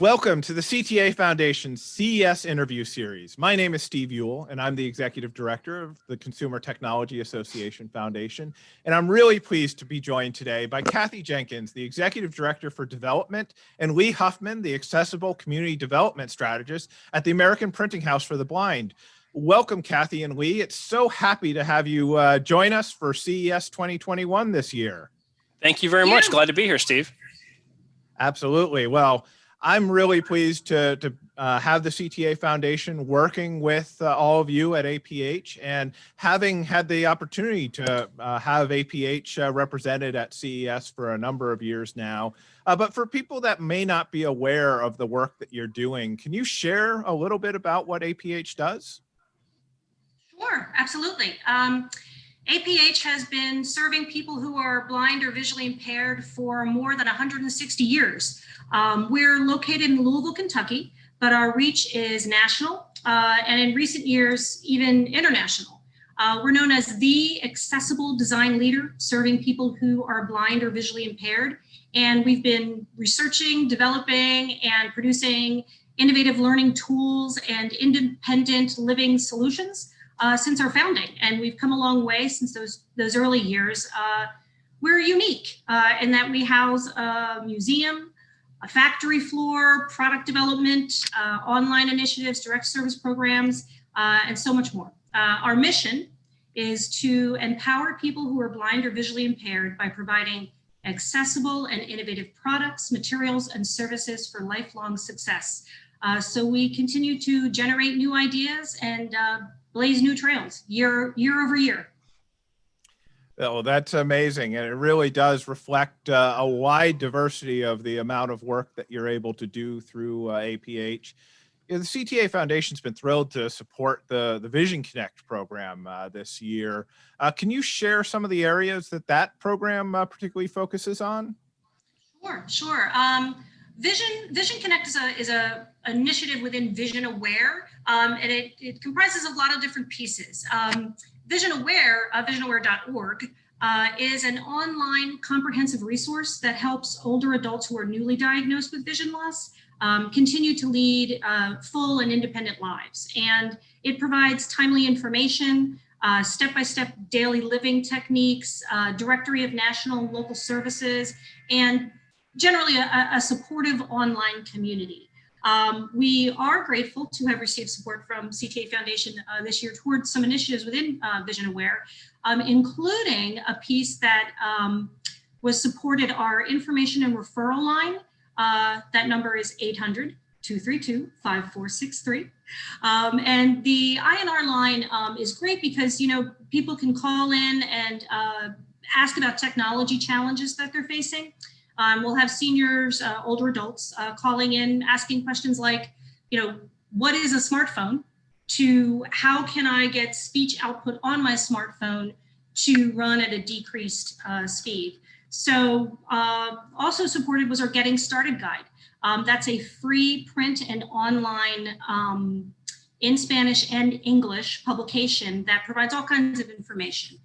Welcome to the CTA Foundation's CES interview series. My name is Steve Ewell, and I'm the Executive Director of the Consumer Technology Association Foundation. And I'm really pleased to be joined today by Cathy Jenkins, the Executive Director for Development, and Lee Huffman, the Accessible Community Development Strategist at the American Printing House for the Blind. Welcome, Cathy and Lee. It's so happy to have you join us for CES 2021 this year. Thank you very much. Glad to be here, Steve. Absolutely. Well, I'm really pleased to have the CTA Foundation working with all of you at APH, and having had the opportunity to have APH represented at CES for a number of years now. But for people that may not be aware of the work that you're doing, can you share a little bit about what APH does? Sure, absolutely. APH has been serving people who are blind or visually impaired for more than 160 years. We're located in Louisville, Kentucky, but our reach is national, and in recent years, even international. We're known as the accessible design leader, serving people who are blind or visually impaired. And we've been researching, developing, and producing innovative learning tools and independent living solutions since our founding, and we've come a long way since those early years. We're unique in that we house a museum, a factory floor, product development, online initiatives, direct service programs, and so much more. Our mission is to empower people who are blind or visually impaired by providing accessible and innovative products, materials, and services for lifelong success. So we continue to generate new ideas and blaze new trails year over year. Oh, that's amazing. And it really does reflect a wide diversity of the amount of work that you're able to do through APH. The CTA Foundation's been thrilled to support the Vision Connect program this year. Can you share some of the areas that program particularly focuses on? Sure. Vision Connect is a initiative within Vision Aware, and it comprises a lot of different pieces. Vision Aware, visionaware.org, is an online comprehensive resource that helps older adults who are newly diagnosed with vision loss continue to lead full and independent lives. And it provides timely information, step-by-step daily living techniques, directory of national and local services, and generally a supportive online community. We are grateful to have received support from CTA Foundation this year towards some initiatives within Vision Aware, including a piece that was supported our information and referral line. That number is 800-232-5463. And the INR line is great because, people can call in and ask about technology challenges that they're facing. We'll have seniors, older adults calling in, asking questions like, what is a smartphone, to how can I get speech output on my smartphone to run at a decreased speed. So also supported was our Getting Started guide. That's a free print and online in Spanish and English publication that provides all kinds of information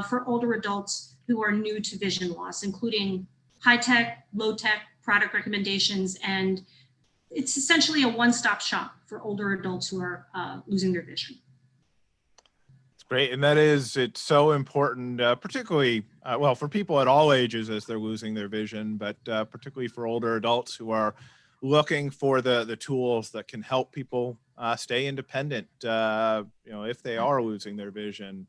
for older adults who are new to vision loss, including high-tech, low-tech product recommendations, and it's essentially a one-stop shop for older adults who are losing their vision. It's great, and it's so important, particularly, well, for people at all ages as they're losing their vision, but particularly for older adults who are looking for the tools that can help people stay independent, if they are losing their vision.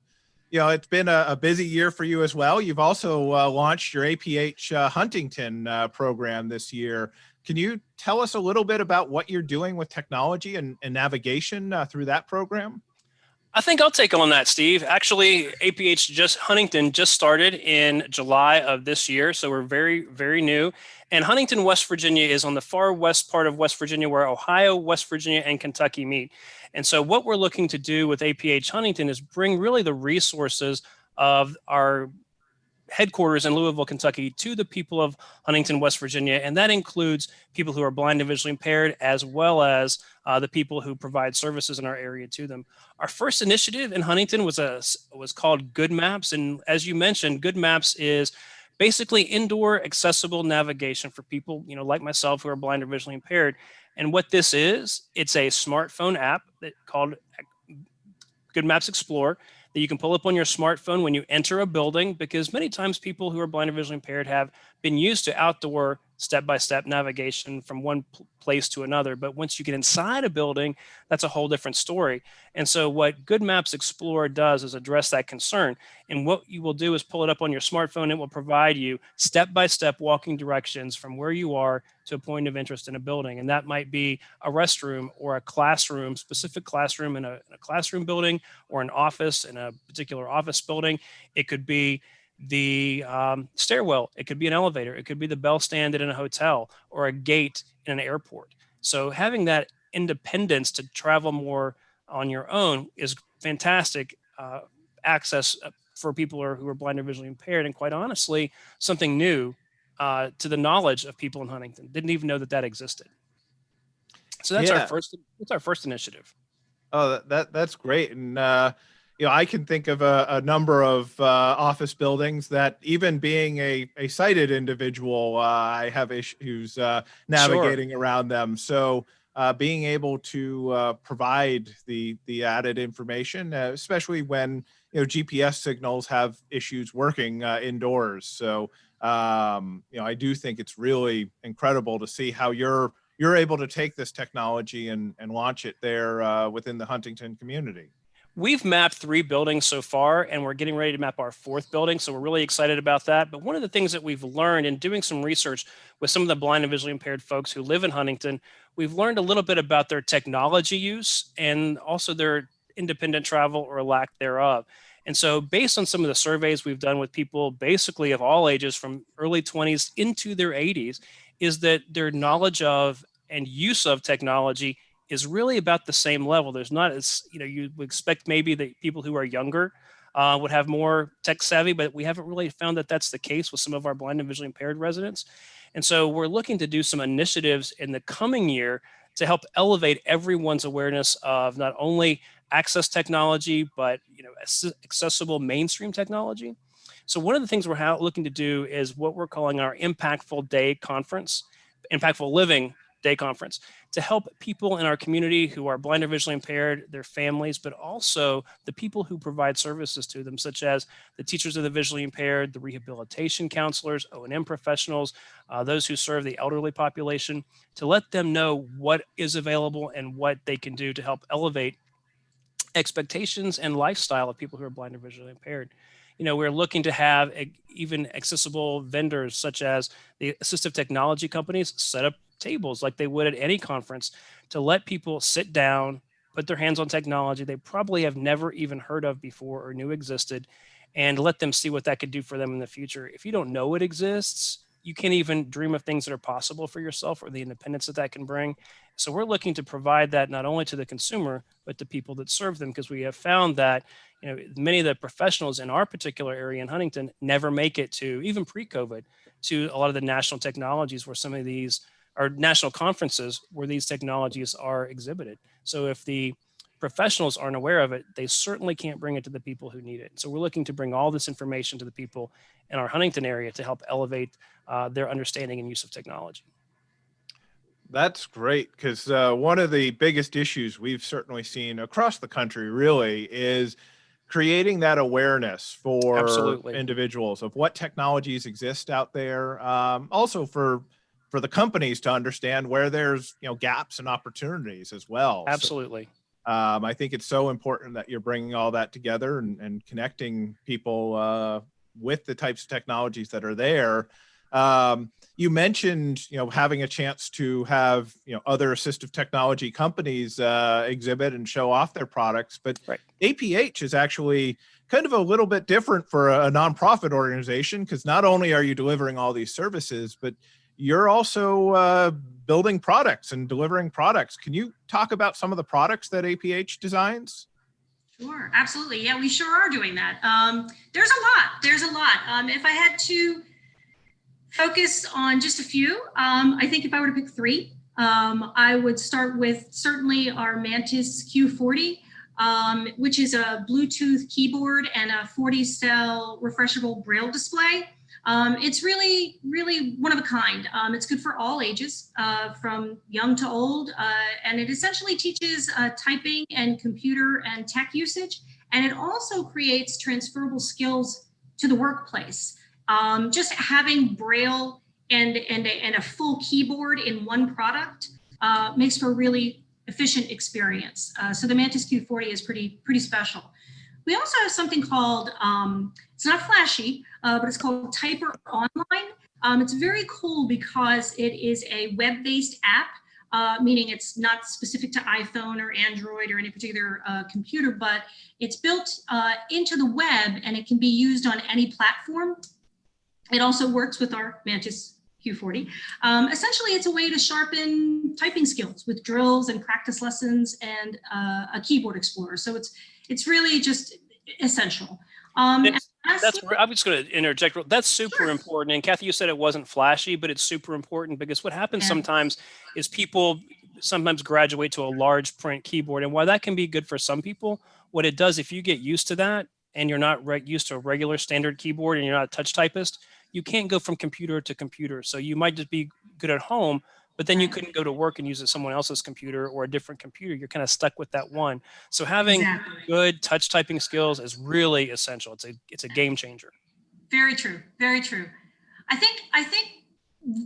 It's been a busy year for you as well. You've also launched your APH Huntington program this year. Can you tell us a little bit about what you're doing with technology and navigation through that program? I think I'll take on that, Steve. Actually, APH Huntington just started in July of this year, so we're very, very new. And Huntington, West Virginia is on the far west part of West Virginia where Ohio, West Virginia, and Kentucky meet. And so what we're looking to do with APH Huntington is bring really the resources of our headquarters in Louisville, Kentucky, to the people of Huntington, West Virginia. And that includes people who are blind and visually impaired, as well as the people who provide services in our area to them. Our first initiative in Huntington was called Good Maps. And as you mentioned, Good Maps is basically indoor accessible navigation for people, like myself who are blind or visually impaired. And what this is, it's a smartphone app that called Good Maps Explorer that you can pull up on your smartphone when you enter a building, because many times people who are blind or visually impaired have been used to outdoor step-by-step navigation from one place to another. But once you get inside a building, that's a whole different story. And so what Good Maps Explorer does is address that concern. And what you will do is pull it up on your smartphone. It will provide you step-by-step walking directions from where you are to a point of interest in a building. And that might be a restroom or a classroom, specific classroom in a classroom building, or an office in a particular office building. It could be the stairwell. It could be an elevator. It could be the bell stand in a hotel or a gate in an airport. So having that independence to travel more on your own is fantastic access for people who are blind or visually impaired. And quite honestly, something new to the knowledge of people in Huntington. Didn't even know that existed. So that's our first initiative. Oh, that's great. And I can think of a number of office buildings that, even being a sighted individual, I have issues navigating around them. So being able to provide the added information, especially when GPS signals have issues working indoors. So I do think it's really incredible to see how you're able to take this technology and launch it there within the Huntington community. We've mapped 3 buildings so far, and we're getting ready to map our 4th building. So we're really excited about that. But one of the things that we've learned in doing some research with some of the blind and visually impaired folks who live in Huntington, we've learned a little bit about their technology use and also their independent travel or lack thereof. And so based on some of the surveys we've done with people basically of all ages from early 20s into their 80s, is that their knowledge of and use of technology is really about the same level. There's not as, you would expect maybe that people who are younger would have more tech savvy, but we haven't really found that that's the case with some of our blind and visually impaired residents. And so we're looking to do some initiatives in the coming year to help elevate everyone's awareness of not only access technology, but accessible mainstream technology. So one of the things we're looking to do is what we're calling our Impactful Living Day Conference, to help people in our community who are blind or visually impaired, their families, but also the people who provide services to them, such as the teachers of the visually impaired, the rehabilitation counselors, O&M professionals, those who serve the elderly population, to let them know what is available and what they can do to help elevate expectations and lifestyle of people who are blind or visually impaired. We're looking to have even accessible vendors such as the assistive technology companies set up tables like they would at any conference to let people sit down, put their hands on technology they probably have never even heard of before or knew existed, and let them see what that could do for them in the future. If you don't know it exists, you can't even dream of things that are possible for yourself or the independence that can bring. So we're looking to provide that not only to the consumer, but to people that serve them, because we have found that many of the professionals in our particular area in Huntington never make it to, even pre-COVID, to a lot of the national technologies where some of these are national conferences where these technologies are exhibited. So if the professionals aren't aware of it, they certainly can't bring it to the people who need it. So we're looking to bring all this information to the people in our Huntington area to help elevate their understanding and use of technology. That's great, because one of the biggest issues we've certainly seen across the country really is creating that awareness for Absolutely. individuals of what technologies exist out there. Also for the companies to understand where there's gaps and opportunities as well. Absolutely. So, I think it's so important that you're bringing all that together and connecting people with the types of technologies that are there. You mentioned, having a chance to have, other assistive technology companies exhibit and show off their products, but right. APH is actually kind of a little bit different for a nonprofit organization, because not only are you delivering all these services, but you're also building products and delivering products. Can you talk about some of the products that APH designs? Sure, absolutely. Yeah, we sure are doing that. There's a lot. If I had to focus on just a few, I think if I were to pick 3, I would start with certainly our Mantis Q40. which is a Bluetooth keyboard and a 40-cell refreshable braille display. It's really, really one of a kind. It's good for all ages, from young to old, and it essentially teaches typing and computer and tech usage, and it also creates transferable skills to the workplace. Just having braille and a full keyboard in one product makes for a really efficient experience. So the Mantis Q40 is pretty special. We also have something called, it's not flashy, but it's called Typer Online. It's very cool because it is a web-based app, meaning it's not specific to iPhone or Android or any particular computer, but it's built into the web and it can be used on any platform. It also works with our Mantis Q40. Essentially, it's a way to sharpen typing skills with drills and practice lessons and a keyboard explorer. So it's really just essential. I'm just going to interject. That's super important. And Cathy, you said it wasn't flashy, but it's super important because what happens sometimes is people sometimes graduate to a large print keyboard. And while that can be good for some people, what it does, if you get used to that and you're not used to a regular standard keyboard and you're not a touch typist, you can't go from computer to computer. So you might just be good at home, but then you couldn't go to work and use someone else's computer or a different computer. You're kind of stuck with that one. So having good touch typing skills is really essential. It's a game changer. Very true. Very true. I think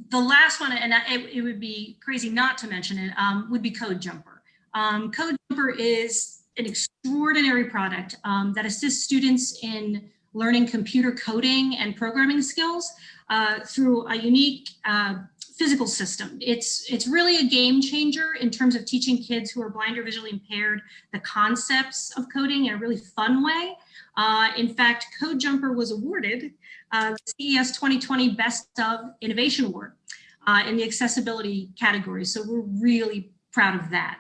the last one, and it would be crazy not to mention it, would be Code Jumper. Code Jumper is an extraordinary product that assists students in learning computer coding and programming skills through a unique physical system. It's really a game changer in terms of teaching kids who are blind or visually impaired the concepts of coding in a really fun way. In fact, Code Jumper was awarded the CES2020 Best of Innovation Award in the accessibility category. So we're really proud of that.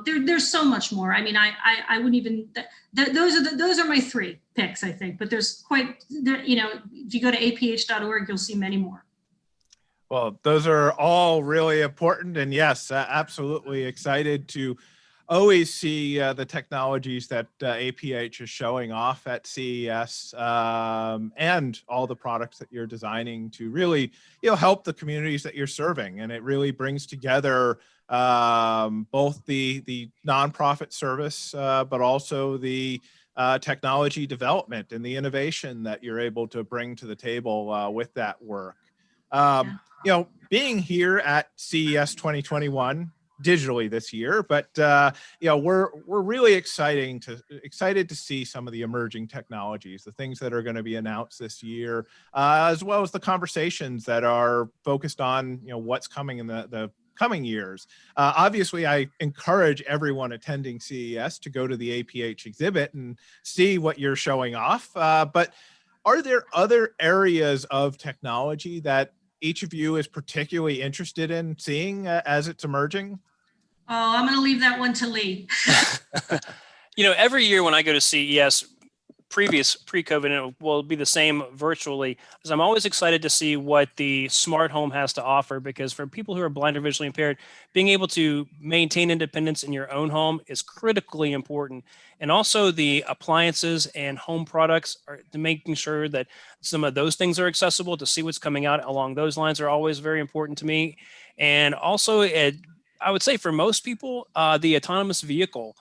There's so much more. I mean, I wouldn't even, those are my three picks, I think, but there's quite, you know, if you go to aph.org, you'll see many more. Well, those are all really important. And yes, absolutely excited to always see the technologies that APH is showing off at CES and all the products that you're designing to really, help the communities that you're serving. And it really brings together both the nonprofit service, but also the technology development and the innovation that you're able to bring to the table with that work. Being here at CES 2021 digitally this year, but we're really excited to see some of the emerging technologies, the things that are going to be announced this year, as well as the conversations that are focused on what's coming in the coming years. Obviously, I encourage everyone attending CES to go to the APH exhibit and see what you're showing off. But are there other areas of technology that each of you is particularly interested in seeing as it's emerging? Oh, I'm going to leave that one to Lee. Every year when I go to CES, pre-COVID, and it will be the same virtually, because I'm always excited to see what the smart home has to offer, because for people who are blind or visually impaired, being able to maintain independence in your own home is critically important. And also the appliances and home products are making sure that some of those things are accessible. To see what's coming out along those lines are always very important to me. And also, I would say for most people, the autonomous vehicle,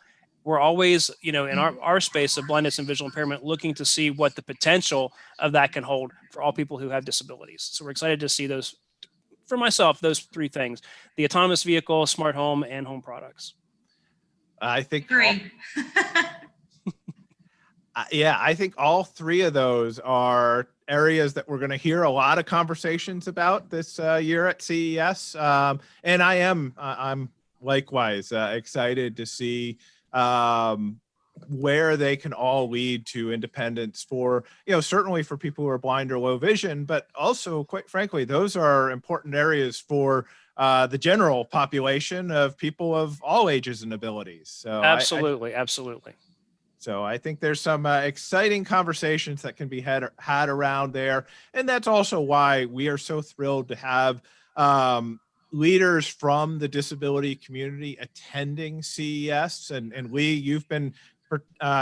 we're always, in our space of blindness and visual impairment, looking to see what the potential of that can hold for all people who have disabilities. So we're excited to see those, for myself, those three things: the autonomous vehicle, smart home, and home products. I think great. I think all three of those are areas that we're going to hear a lot of conversations about this year at CES. And I'm likewise excited to see where they can all lead to independence for, certainly for people who are blind or low vision, but also, quite frankly, those are important areas for the general population of people of all ages and abilities. So absolutely. So I think there's some exciting conversations that can be had around there. And that's also why we are so thrilled to have leaders from the disability community attending CES. And Lee, you've been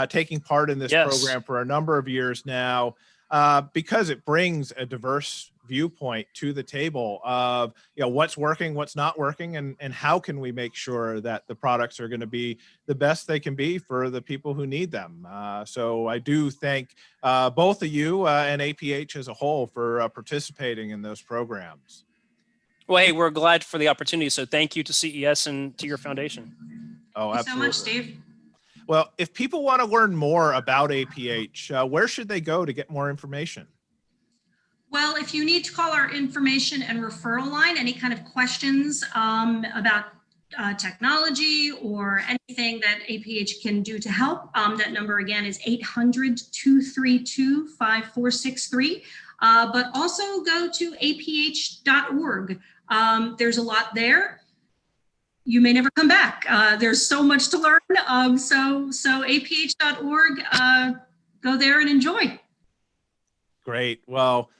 taking part in this program for a number of years now, because it brings a diverse viewpoint to the table of what's working, what's not working, and how can we make sure that the products are going to be the best they can be for the people who need them. So I do thank both of you and APH as a whole for participating in those programs. Well, hey, we're glad for the opportunity. So thank you to CES and to your foundation. Oh, Thank you so absolutely. much, Steve. Well, if people want to learn more about APH, where should they go to get more information? Well, if you need to call our information and referral line, any kind of questions about technology or anything that APH can do to help, that number again is 800-232-5463. But also go to aph.org. There's a lot there. You may never come back. There's so much to learn. So aph.org, go there and enjoy. Great. Well,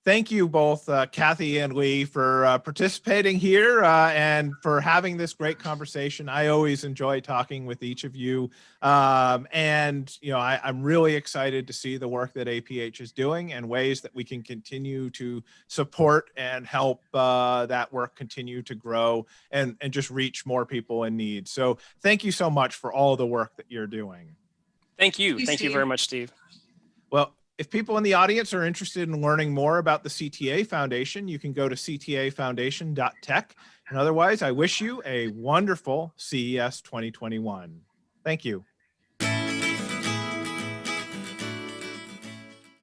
thank you both, Cathy and Lee, for participating here and for having this great conversation. I always enjoy talking with each of you. And, I'm really excited to see the work that APH is doing and ways that we can continue to support and help that work continue to grow and just reach more people in need. So thank you so much for all the work that you're doing. Thank you. Thank you Steve. very much, Steve. Well, if people in the audience are interested in learning more about the CTA Foundation, you can go to ctafoundation.tech. And otherwise, I wish you a wonderful CES 2021. Thank you.